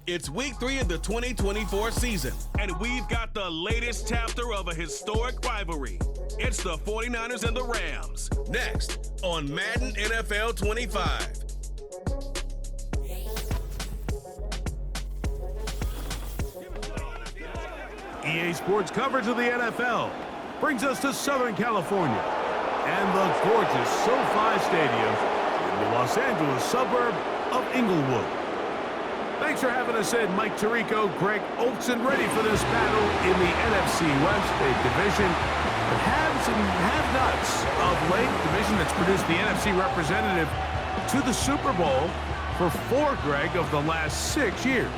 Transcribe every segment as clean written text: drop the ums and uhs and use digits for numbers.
It's week 3 of the 2024 season, and we've got the latest chapter of a historic rivalry. It's the 49ers and the Rams, next on Madden NFL 25. EA Sports coverage of the NFL brings us to Southern California and the gorgeous SoFi Stadium in the Los Angeles suburb of Inglewood. Thanks for having us in. Mike Tirico, Greg Olson, ready for this battle in the NFC West, a division that haves and have-nots of late. Division that's produced the NFC representative to the Super Bowl for 4, Greg, of the last 6 years.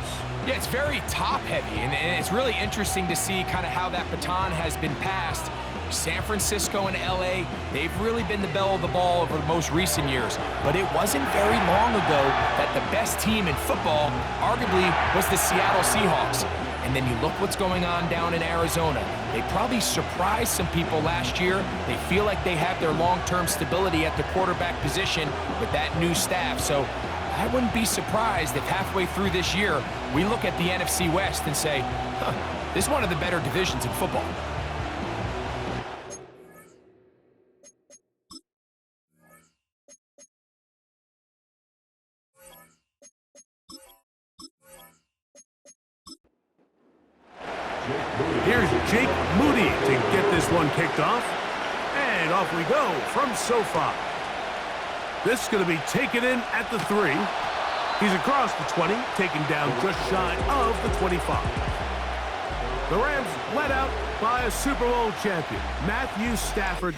Yeah, it's very top-heavy, and it's really interesting to see kind of how that baton has been passed. San Francisco and LA, they've really been the belle of the ball over the most recent years. But it wasn't very long ago that the best team in football, arguably, was the Seattle Seahawks. And then you look what's going on down in Arizona. They probably surprised some people last year. They feel like they have their long-term stability at the quarterback position with that new staff. So I wouldn't be surprised if halfway through this year, we look at the NFC West and say, this is one of the better divisions in football. Here's Jake Moody to get this one kicked off. And off we go from SoFi. This is going to be taken in at the 3. He's across the 20, taken down just shy of the 25. The Rams led out by a Super Bowl champion, Matthew Stafford,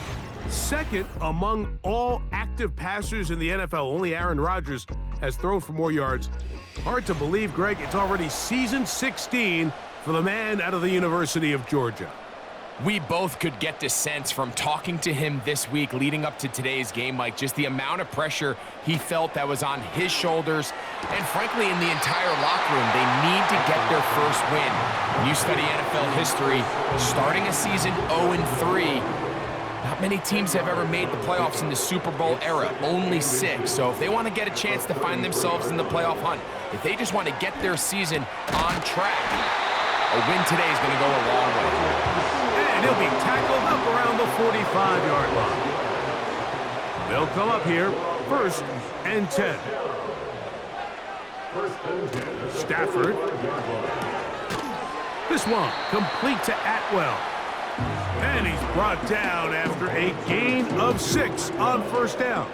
second among all active passers in the NFL. Only Aaron Rodgers has thrown for more yards. Hard to believe, Greg, it's already season 16 for the man out of the University of Georgia. We both could get the sense from talking to him this week leading up to today's game, Mike, just the amount of pressure he felt that was on his shoulders and, frankly, in the entire locker room. They need to get their first win. When you study NFL history, starting a season 0-3, not many teams have ever made the playoffs in the Super Bowl era, only 6. So if they want to get a chance to find themselves in the playoff hunt, if they just want to get their season on track, a win today is going to go a long way. And he'll be tackled up around the 45-yard line. They'll come up here, 1st and 10. Stafford. This one complete to Atwell. And he's brought down after a gain of 6 on 1st down.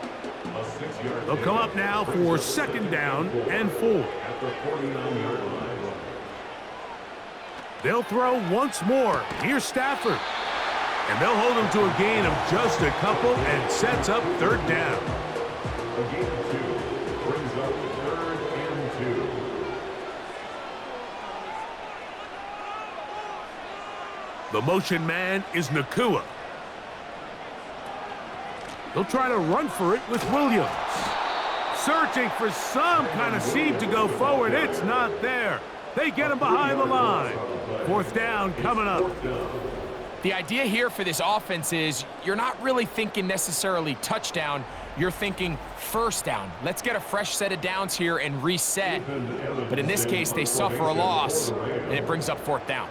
They'll come up now for 2nd down and 4. They'll throw once more. Here's Stafford. And they'll hold him to a gain of just a couple and sets up 3rd down. A gain of 2 brings up 3rd and 2. The motion man is Nakua. They'll try to run for it with Williams. Searching for some kind of seam to go forward. It's not there. They get him behind the line. 4th down coming up. The idea here for this offense is you're not really thinking necessarily touchdown. You're thinking 1st down. Let's get a fresh set of downs here and reset. But in this case, they suffer a loss, and it brings up 4th down.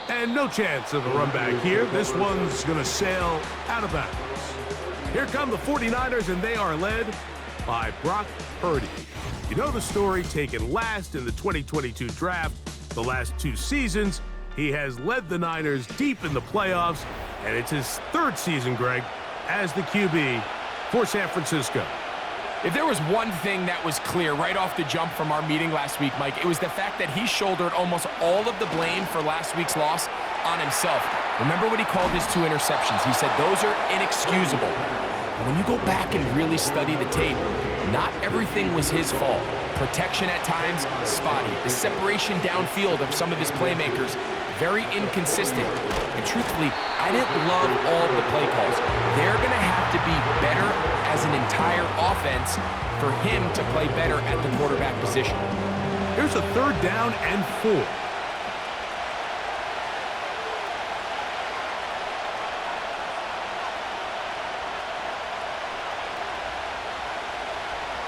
And no chance of a run back here. This one's going to sail out of bounds. Here come the 49ers, and they are led by Brock Purdy. You know the story, taken last in the 2022 draft. The last 2 seasons, he has led the Niners deep in the playoffs, and it's his 3rd season, Greg, as the QB for San Francisco. If there was one thing that was clear right off the jump from our meeting last week, Mike, it was the fact that he shouldered almost all of the blame for last week's loss on himself. Remember what he called his 2 interceptions? He said those are inexcusable. And when you go back and really study the tape, not everything was his fault. Protection at times, spotty. The separation downfield of some of his playmakers, very inconsistent. And truthfully, I didn't love all of the play calls. They're going to have to be better as an entire offense for him to play better at the quarterback position. Here's a 3rd down and 4.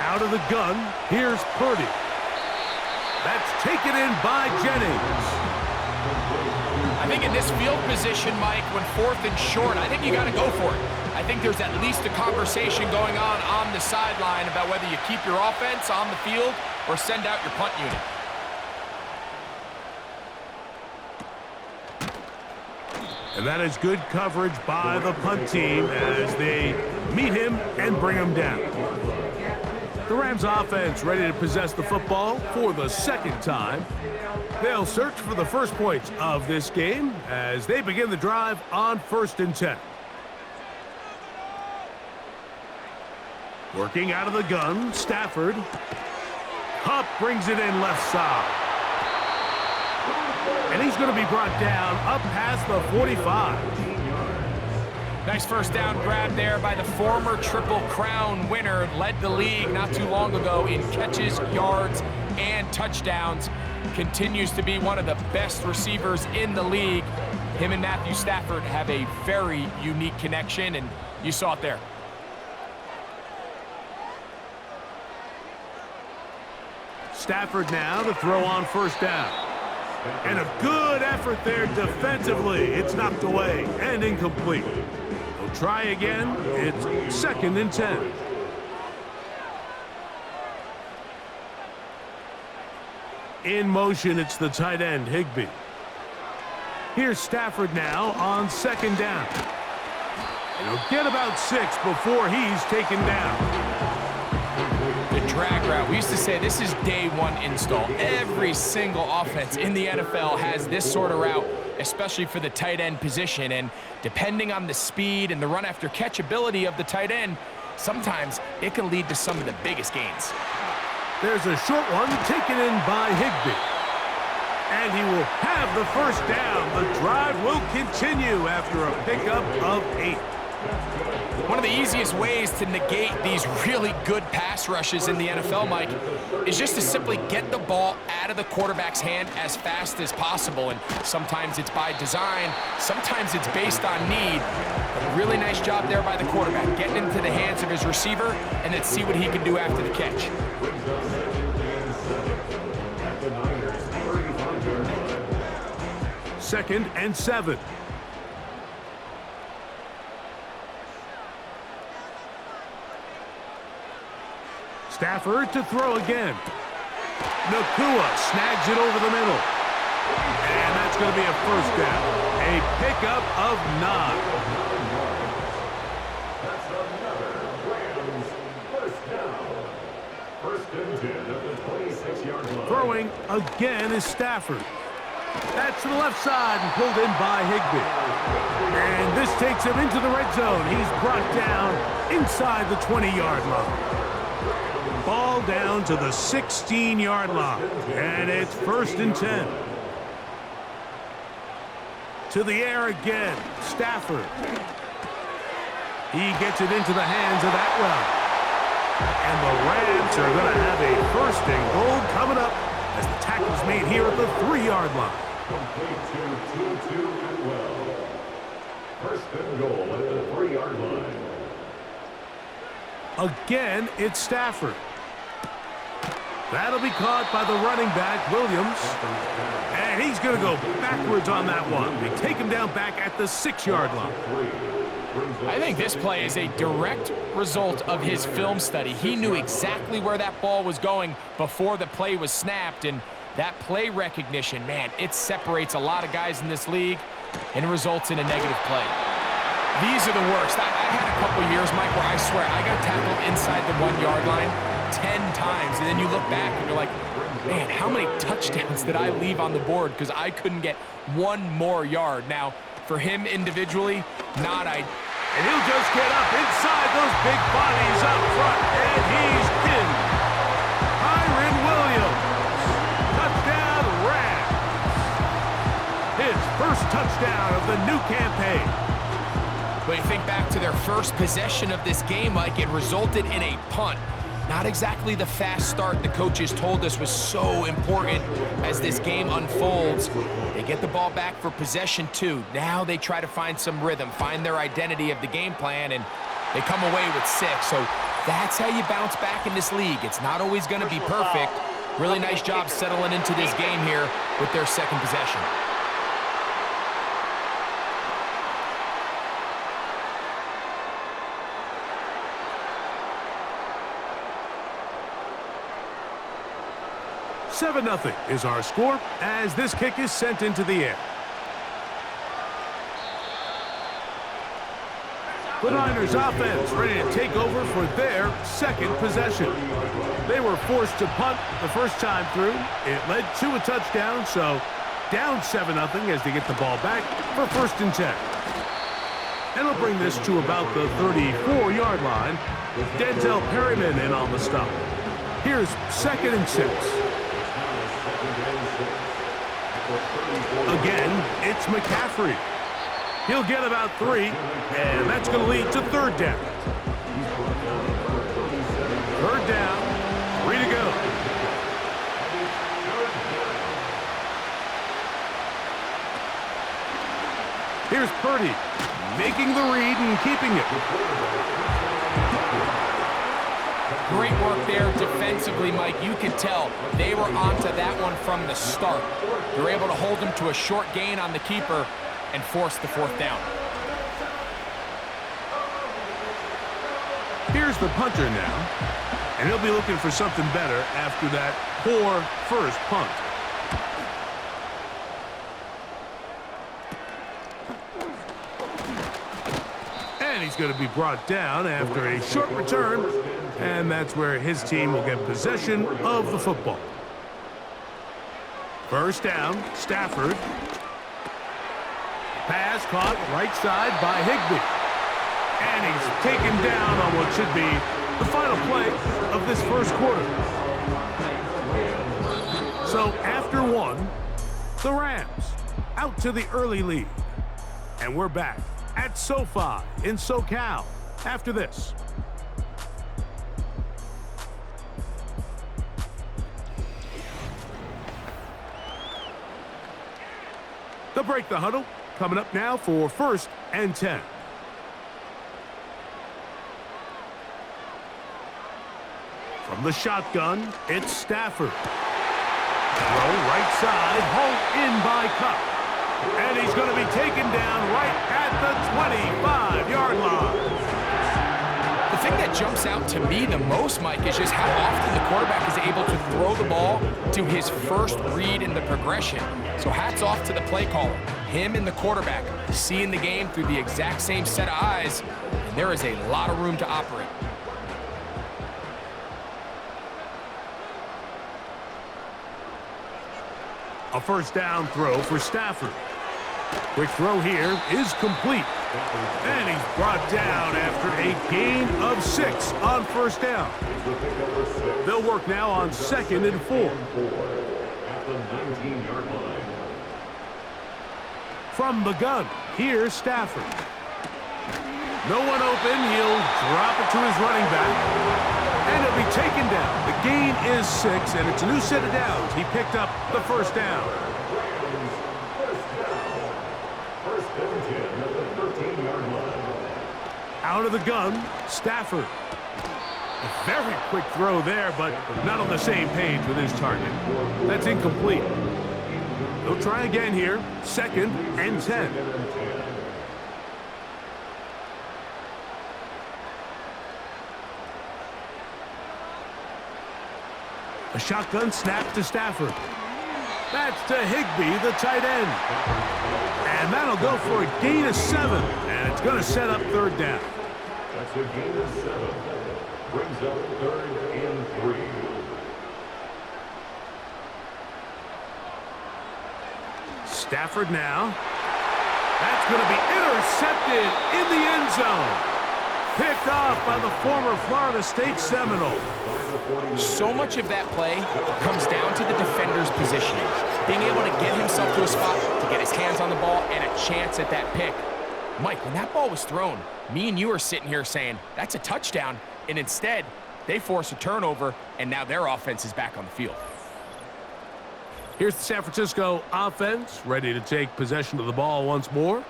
Out of the gun, here's Purdy. That's taken in by Jennings. I think in this field position, Mike, when 4th and short, I think you got to go for it. I think there's at least a conversation going on the sideline about whether you keep your offense on the field or send out your punt unit. And that is good coverage by the punt team as they meet him and bring him down. The Rams offense ready to possess the football for the 2nd time. They'll search for the first points of this game as they begin the drive on 1st and 10. Working out of the gun, Stafford. Hupp brings it in left side. And he's going to be brought down up past the 45. Nice first down grab there by the former Triple Crown winner. Led the league not too long ago in catches, yards, and touchdowns. Continues to be one of the best receivers in the league. Him and Matthew Stafford have a very unique connection, and you saw it there. Stafford now to throw on 1st down. And a good effort there defensively. It's knocked away and incomplete. They'll try again. It's 2nd and 10. In motion, it's the tight end, Higbee. Here's Stafford now on 2nd down. And he'll get about 6 before he's taken down. The drag route. We used to say this is day 1 install. Every single offense in the NFL has this sort of route, especially for the tight end position. And depending on the speed and the run after catch ability of the tight end, sometimes it can lead to some of the biggest gains. There's a short one taken in by Higbee. And he will have the 1st down. The drive will continue after a pickup of 8. One of the easiest ways to negate these really good pass rushes in the NFL, Mike, is just to simply get the ball out of the quarterback's hand as fast as possible. And sometimes it's by design, sometimes it's based on need. But a really nice job there by the quarterback, getting into the hands of his receiver, and let's see what he can do after the catch. 2nd and 7. Stafford to throw again. Nakua snags it over the middle. And that's going to be a 1st down. A pickup of 9. That's another Rams 1st down. 1st and 10 at the 26-yard line. Throwing again is Stafford. That's to the left side and pulled in by Higbee. And this takes him into the red zone. He's brought down inside the 20-yard line. Ball down to the 16-yard line. And it's 1st and 10. To the air again. Stafford. He gets it into the hands of Atwell. And the Rams are going to have a 1st and goal coming up as the tackle's made here at the 3-yard line. Complete to Atwell. 1st and goal at the 3-yard line. Again, it's Stafford. That'll be caught by the running back, Williams. And he's going to go backwards on that one. They take him down back at the 6-yard line. I think this play is a direct result of his film study. He knew exactly where that ball was going before the play was snapped, and that play recognition, man, it separates a lot of guys in this league and results in a negative play. These are the worst. I had a couple years, Mike, where I swear I got tackled inside the 1-yard line 10 times, and then you look back and you're like, man, how many touchdowns did I leave on the board because I couldn't get one more yard? Now, for him individually, not ideal. And he'll just get up inside those big bodies up front, and he's in. Kyren Williams, touchdown Rams. His first touchdown of the new campaign. But you think back to their first possession of this game, Mike, it resulted in a punt. Not exactly the fast start the coaches told us was so important as this game unfolds. They get the ball back for possession 2. Now they try to find some rhythm, find their identity of the game plan, and they come away with 6. So that's how you bounce back in this league. It's not always going to be perfect. Really nice job settling into this game here with their second possession. Seven 0 is our score as this kick is sent into the air. The Niners offense ready to take over for their second possession. They were forced to punt the first time through. It led to a touchdown, so down 7 0 as they get the ball back for 1st and 10. And they'll bring this to about the 34-yard line. Denzel Perryman in on the stop. Here's 2nd and 6. Again, it's McCaffrey. He'll get about 3, and that's going to lead to 3rd down. 3rd down, 3 to go. Here's Purdy, making the read and keeping it. Great work there defensively, Mike. You could tell they were onto that one from the start. They were able to hold him to a short gain on the keeper and force the 4th down. Here's the punter now, and he'll be looking for something better after that poor first punt. And he's going to be brought down after a short return, and that's where his team will get possession of the football. 1st down, Stafford. Pass caught right side by Higbee. And he's taken down on what should be the final play of this first quarter. So after 1, the Rams out to the early lead. And we're back at SoFi in SoCal after this. They'll break the huddle. Coming up now for 1st and 10. From the shotgun, it's Stafford. Throw right side, hauled in by Cup. And he's going to be taken down right at the 25-yard line. The thing that jumps out to me the most, Mike, is just how often the quarterback is able to throw the ball to his first read in the progression. So hats off to the play caller. Him and the quarterback seeing the game through the exact same set of eyes, and there is a lot of room to operate. A 1st down throw for Stafford. Quick throw here is complete. And he's brought down after a gain of 6 on 1st down. They'll work now on 2nd and 4. At the 19-yard line. From the gun, here's Stafford. No one open, he'll drop it to his running back. And he'll be taken down. The gain is 6, and it's a new set of downs. He picked up the 1st down. Out of the gun, Stafford. A very quick throw there, but not on the same page with his target. That's incomplete. They'll try again here, 2nd and 10. A shotgun snap to Stafford. That's to Higbee, the tight end. And that'll go for a gain of 7. And it's going to set up third down. That's a gain of 7. Brings up 3rd and 3. Stafford now. That's going to be intercepted in the end zone. Picked off by the former Florida State Seminole. So much of that play comes down to the defender's positioning. Being able to get himself to a spot, to get his hands on the ball, and a chance at that pick. Mike, when that ball was thrown, me and you are sitting here saying, that's a touchdown. And instead, they force a turnover, and now their offense is back on the field. Here's the San Francisco offense, ready to take possession of the ball once more.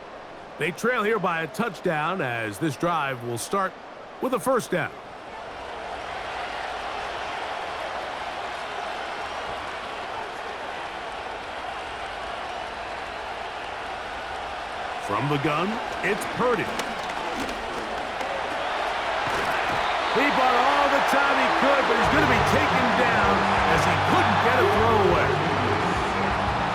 They trail here by a touchdown as this drive will start with a first down. From the gun, it's Purdy. He bought all the time he could, but he's going to be taken down as he couldn't get a throwaway.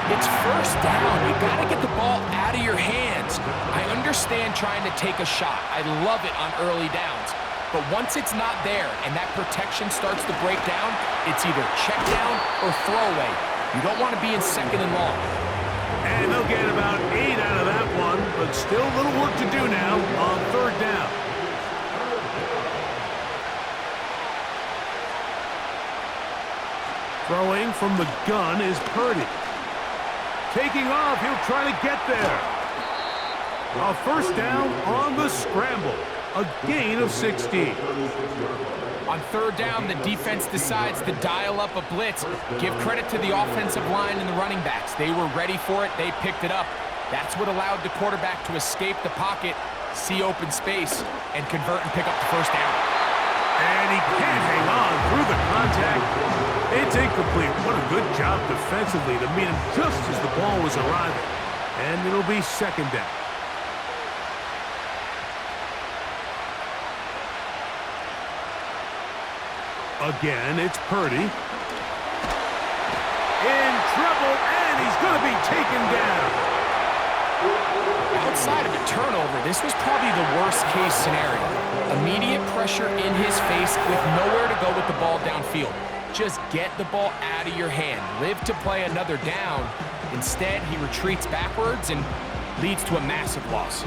It's first down. You got to get the ball out of your hands. I understand trying to take a shot. I love it on early downs. But once it's not there and that protection starts to break down, it's either check down or throwaway. You don't want to be in second and long. And they'll get about 8 out of that one, but still a little work to do now on third down. Throwing from the gun is Purdy. Taking off, he'll try to get there. A first down on the scramble. A gain of 16. On third down, the defense decides to dial up a blitz. Give credit to the offensive line and the running backs. They were ready for it. They picked it up. That's what allowed the quarterback to escape the pocket, see open space, and convert and pick up the first down. And he can't hang on through the contact. It's incomplete. What a good job defensively to meet him just as the ball was arriving. And it'll be second down. Again, it's Purdy. In trouble, and he's going to be taken down. Outside of a turnover, this was probably the worst-case scenario. Immediate pressure in his face with nowhere to go with the ball downfield. Just get the ball out of your hand. Live to play another down. Instead, he retreats backwards and leads to a massive loss.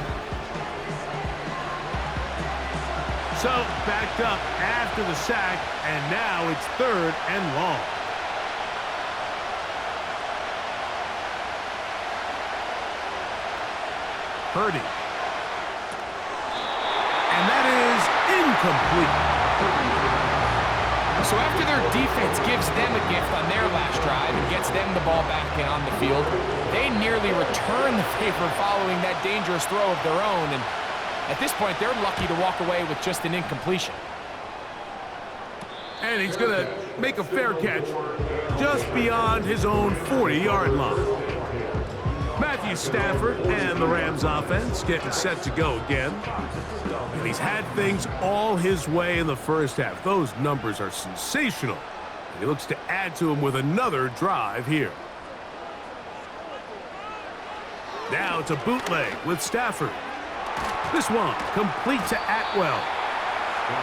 So, backed up after the sack, and now it's third and long. Purdy. And that is incomplete. So after their defense gives them a gift on their last drive and gets them the ball back and on the field, they nearly return the favor following that dangerous throw of their own, and at this point, they're lucky to walk away with just an incompletion. And he's going to make a fair catch just beyond his own 40-yard line. Matthew Stafford and the Rams offense getting set to go again. And he's had things all his way in the first half. Those numbers are sensational. And he looks to add to them with another drive here. Now it's a bootleg with Stafford. This one complete to Atwell.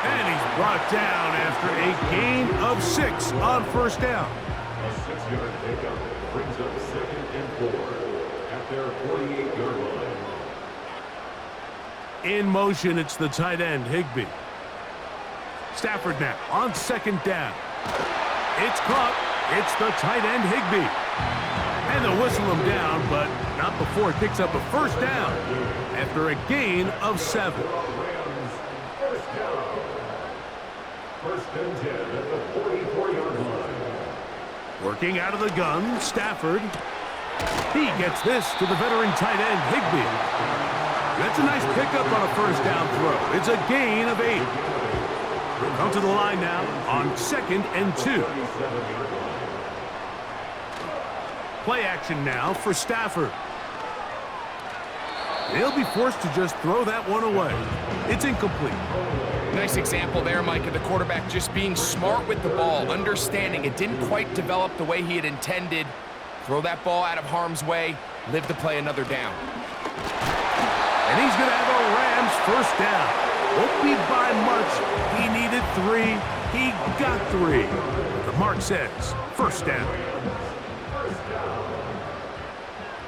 And he's brought down after a gain of 6 on first down. A 6-yard pickup brings up 2nd and 4 at their 48-yard line. In motion, it's the tight end, Higbee. Stafford now on second down. It's caught. It's the tight end, Higbee. And they'll whistle him down, but not before it picks up a first down after a gain of 7. First down. First and 10 at the 44-yard line. Working out of the gun, Stafford. He gets this to the veteran tight end, Higbee. That's a nice pickup on a first down throw. It's a gain of 8. We'll come to the line now on 2nd and 2. Play action now for Stafford. He'll be forced to just throw that one away. It's incomplete. Nice example there, Mike, of the quarterback just being smart with the ball, understanding it didn't quite develop the way he had intended. Throw that ball out of harm's way, live to play another down. And he's going to have a Rams first down. Won't be by much. He needed 3. He got 3. The mark says first down.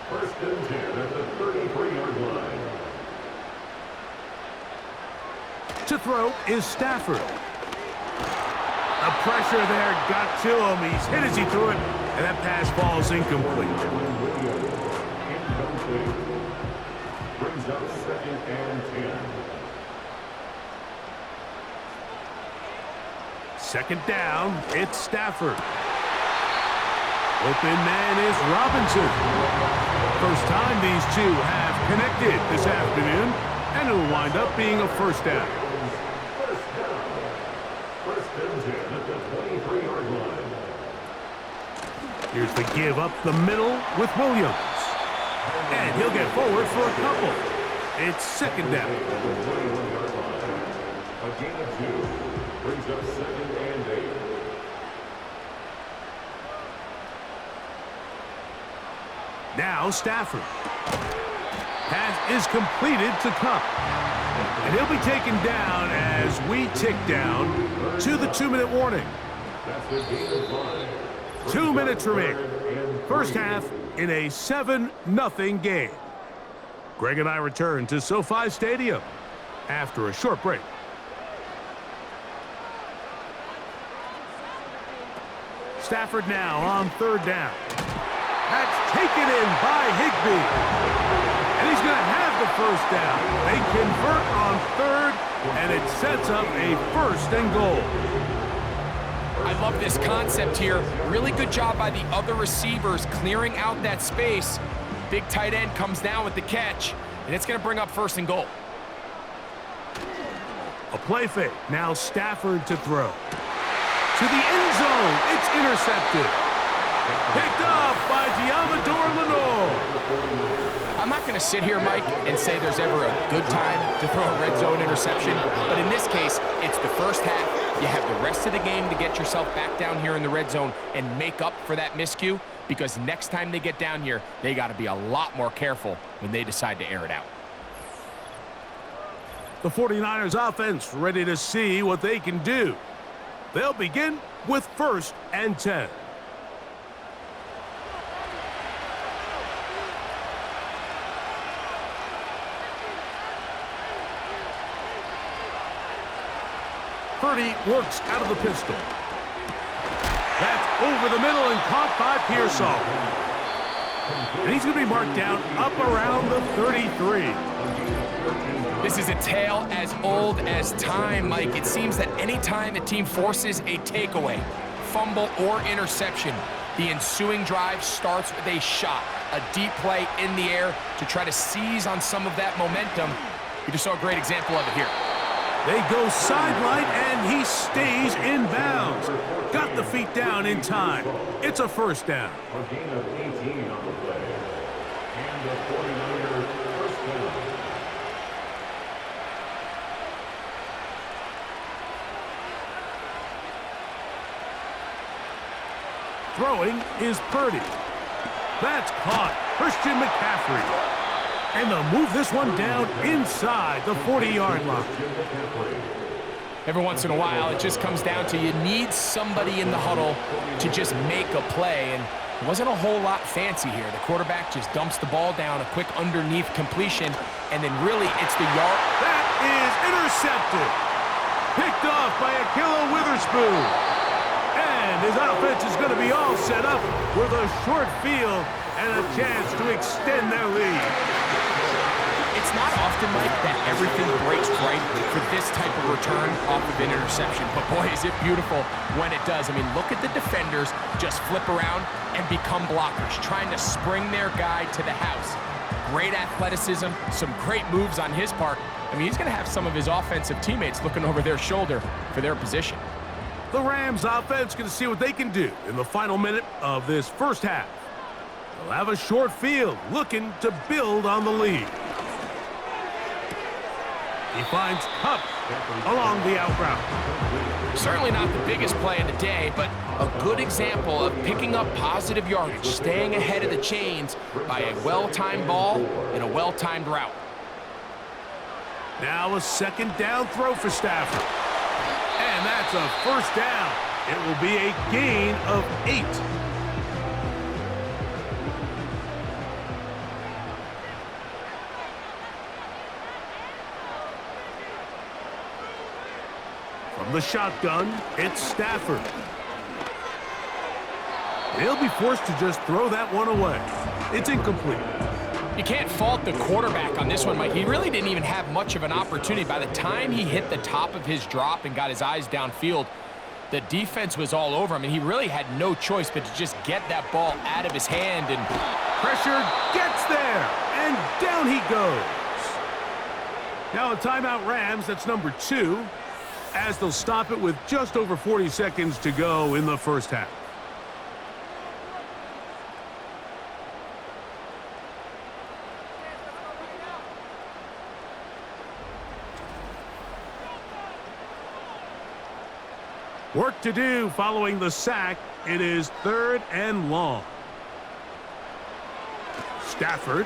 First and 10 at the 33-yard line. To throw is Stafford. The pressure there got to him. He's hit as he threw it, and that pass falls incomplete. Incomplete. Brings up second and 10. Second down, it's Stafford. Open man is Robinson. First time these two have connected this afternoon, and it'll wind up being a first down. First and 10 at the 23-yard line. Here's the give up the middle with Williams. And he'll get forward for a couple. It's second down. A gain of 2. Brings up second and 8. Now Stafford. Pass is completed to Cup. And he'll be taken down as we tick down to the 2-minute warning. That's a gain of 5. 2 minutes remaining. First half in a 7-0 game. Greg and I return to SoFi Stadium after a short break. Stafford now on third down. That's taken in by Higbee. And he's going to have the first down. They convert on third, and it sets up a first and goal. I love this concept here. Really good job by the other receivers clearing out that space. Big tight end comes down with the catch, and it's going to bring up first and goal. A play fake. Now Stafford to throw. To the end zone. It's intercepted. Picked off by Diamador Lenore. I'm not going to sit here, Mike, and say there's ever a good time to throw a red zone interception, but in this case, it's the first half. You have the rest of the game to get yourself back down here in the red zone and make up for that miscue, because next time they get down here, they got to be a lot more careful when they decide to air it out. The 49ers offense ready to see what they can do. They'll begin with first and 10. Purdy works out of the pistol. That's over the middle and caught by Pearsall. And he's going to be marked down up around the 33. This is a tale as old as time, Mike. It seems that anytime a team forces a takeaway, fumble, or interception, the ensuing drive starts with a shot, a deep play in the air to try to seize on some of that momentum. We just saw a great example of it here. They go sideline, and he stays in bounds. Got the feet down in time. It's a first down. A gain of 18 on the play. And the 49ers first down. Throwing is Purdy. That's caught. Christian McCaffrey. And they'll move this one down inside the 40-yard line. Every once in a while, it just comes down to you need somebody in the huddle to just make a play, and it wasn't a whole lot fancy here. The quarterback just dumps the ball down, a quick underneath completion, and then really it's the yard. That is intercepted. Picked off by Akilo Witherspoon. And his offense is going to be all set up with a short field and a chance to extend their lead. It's not often, Mike, that everything breaks right for this type of return off of an interception. But boy, is it beautiful when it does. I mean, look at the defenders just flip around and become blockers, trying to spring their guy to the house. Great athleticism, some great moves on his part. I mean, he's going to have some of his offensive teammates looking over their shoulder for their position. The Rams offense going to see what they can do in the final minute of this first half. They'll have a short field looking to build on the lead. He finds Kupp along the out route. Certainly not the biggest play of the day, but a good example of picking up positive yardage, staying ahead of the chains by a well-timed ball and a well-timed route. Now a second down throw for Stafford. And that's a first down. It will be a gain of 8. From the shotgun, it's Stafford. He'll be forced to just throw that one away. It's incomplete. You can't fault the quarterback on this one, Mike. He really didn't even have much of an opportunity. By the time he hit the top of his drop and got his eyes downfield, the defense was all over him, and he really had no choice but to just get that ball out of his hand. And pressure gets there, and down he goes. Now a timeout Rams, that's number 2, as they'll stop it with just over 40 seconds to go in the first half. Work to do following the sack. It is 3rd and long. Stafford.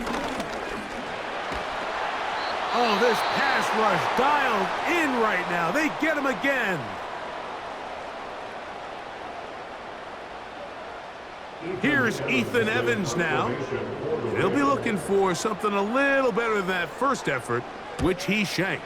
Oh, this pass rush dialed in right now. They get him again. Here's Ethan Evans now. And he'll be looking for something a little better than that first effort, which he shanked.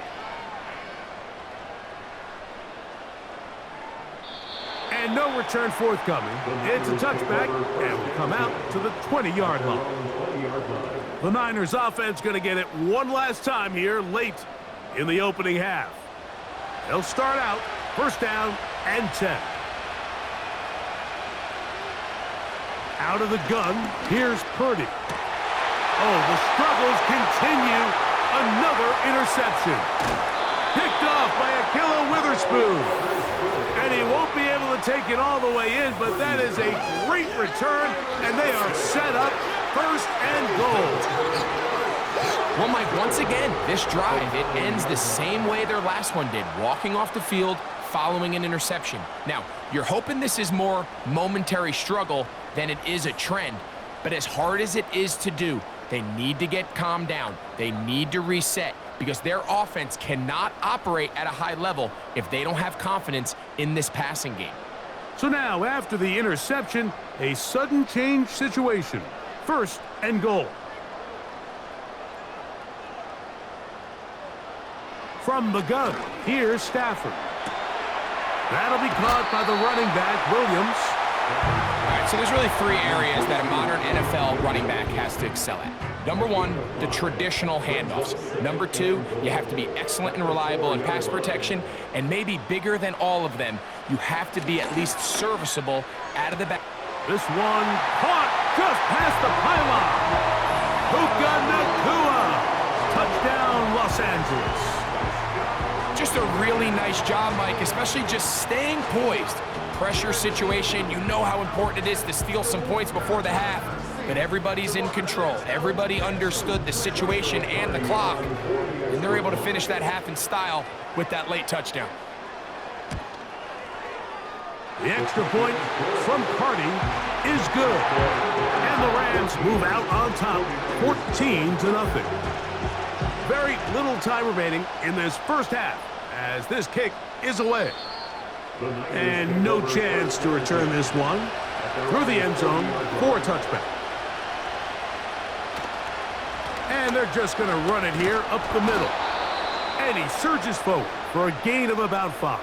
And no return forthcoming. It's a touchback, and will come out to the 20-yard line. The Niners offense going to get it one last time here late in the opening half. They'll start out first down and 10. Out of the gun, here's Purdy. Oh, the struggles continue. Another interception. Picked off by Ahkello Witherspoon. And he won't be able to take it all the way in, but that is a great return, and they are set up 1st and goal. Well, Mike, once again, this drive, it ends the same way their last one did, walking off the field following an interception. Now, you're hoping this is more momentary struggle than it is a trend, but as hard as it is to do, they need to get calmed down. They need to reset, because their offense cannot operate at a high level if they don't have confidence in this passing game. So now, after the interception, a sudden change situation. 1st and goal. From the gun, here's Stafford. That'll be caught by the running back, Williams. All right, so there's really 3 areas that a modern NFL running back has to excel at. Number 1, the traditional handoffs. Number 2, you have to be excellent and reliable in pass protection, and maybe bigger than all of them, you have to be at least serviceable out of the back. This one caught just past the pylon. Puka Nacua. Touchdown, Los Angeles. Just a really nice job, Mike, especially just staying poised. Pressure situation, you know how important it is to steal some points before the half. But everybody's in control. Everybody understood the situation and the clock. And they're able to finish that half in style with that late touchdown. The extra point from Parte is good. And the Rams move out on top, 14-0. Very little time remaining in this first half as this kick is away. And no chance to return this one through the end zone for a touchback. And they're just going to run it here up the middle. And he surges forward for a gain of about 5.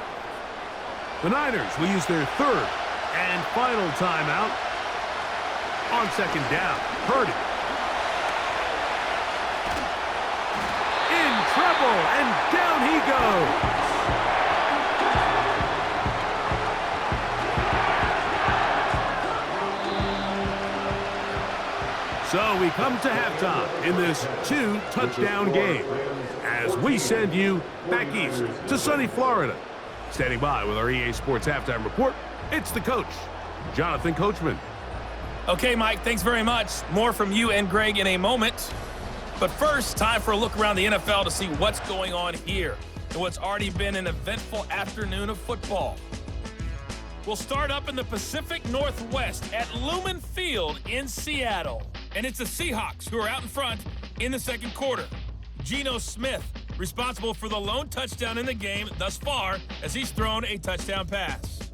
The Niners will use their 3rd and final timeout on 2nd down. Purdy. In trouble, and down he goes. So we come to halftime in this 2-touchdown game as we send you back east to sunny Florida. Standing by with our EA Sports Halftime Report, it's the coach, Jonathan Coachman. Okay, Mike, thanks very much. More from you and Greg in a moment. But first, time for a look around the NFL to see what's going on here. in what's already been an eventful afternoon of football. We'll start up in the Pacific Northwest at Lumen Field in Seattle. And it's the Seahawks who are out in front in the second quarter. Geno Smith, responsible for the lone touchdown in the game thus far, as he's thrown a touchdown pass.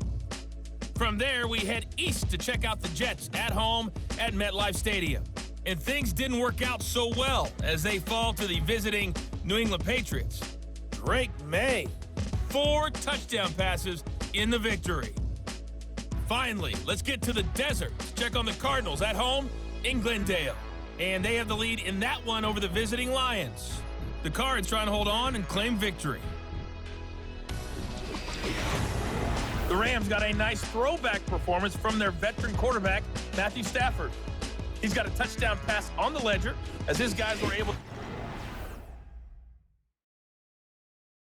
From there, we head east to check out the Jets at home at MetLife Stadium. And things didn't work out so well as they fall to the visiting New England Patriots. Drake May, 4 touchdown passes in the victory. Finally, let's get to the desert to check on the Cardinals at home in Glendale. And they have the lead in that one over the visiting Lions. The Cards trying to hold on and claim victory. The Rams got a nice throwback performance from their veteran quarterback, Matthew Stafford. He's got a touchdown pass on the ledger as his guys were able to